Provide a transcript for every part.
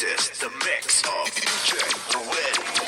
This is the mix of DJ Win.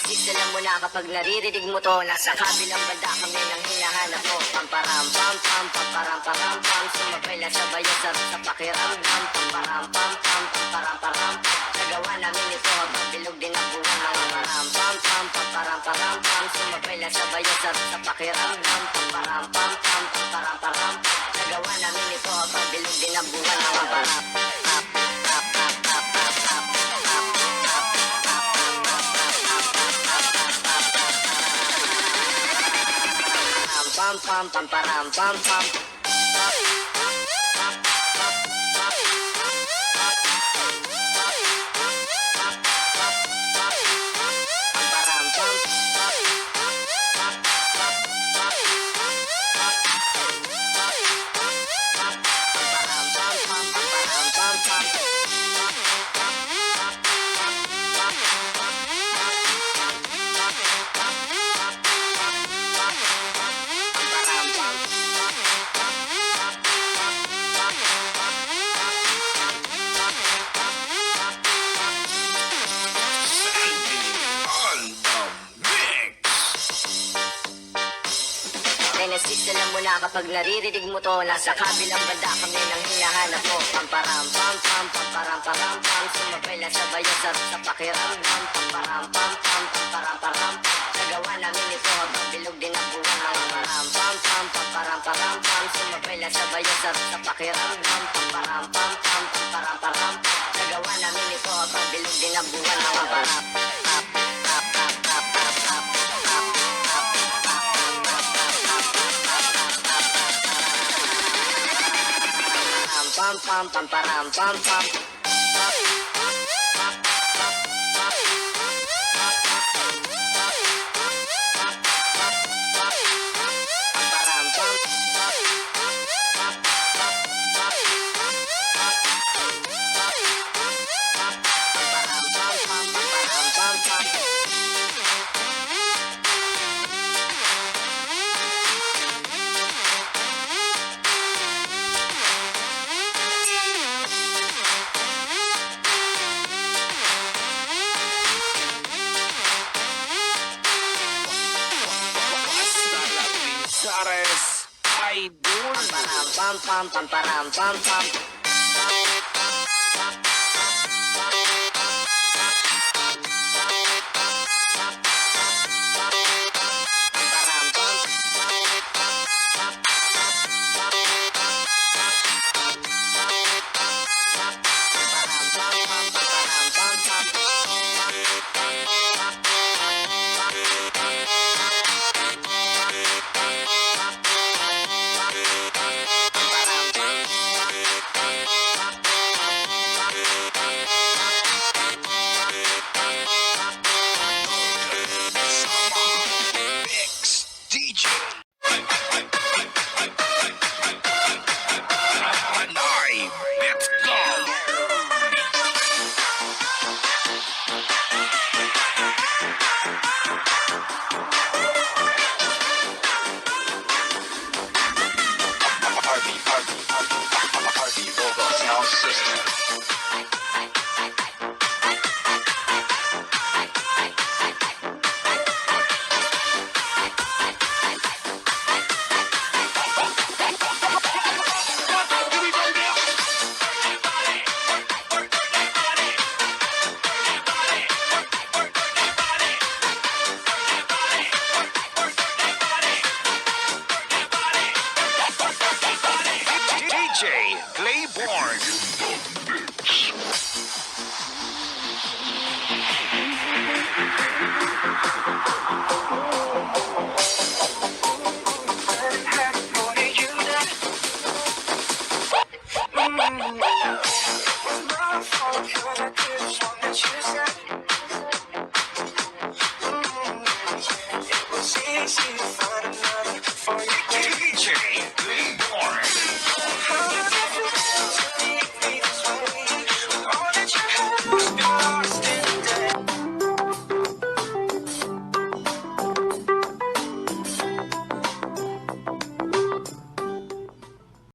Genesis, alam mo na kapag naririnig mo to, nasa kabilang banda kami nang hinahanap mo. Pamparam pam pam pamparam param pam, sumabay lang sabay sa pakiramdam. Pamparam pam pam pamparam param, nagawa namin ito habang bilog din ang buwan. Pamparam pam pam pamparam param pam, sumabay lang sabay sa pakiramdam. Pamparam pam pam pamparam param, nagawa namin ito habang bilog din ang buwan. Pamparam pam pam pam param pam pam. Genesis, alam mo na kapag naririnig mo to, nasa kabilang banda kami nang hinahanap mo. Pamparam pam pam pamparam param pam, sumabay lang sabay sa pakiramdam. Pamparam pam pam pamparam param, nagawa namin ito habang bilog din ang buwan. Pamparam pam pam pamparam param pam, sumabay lang sabay sa pakiramdam. Pamparam pam pam pamparam param, nagawa namin ito habang bilog din ang buwan. Pamparam pam pam pam param pam pam. Idol. Pam pam pam param pam pam. It's my fault, 'cause I did something that you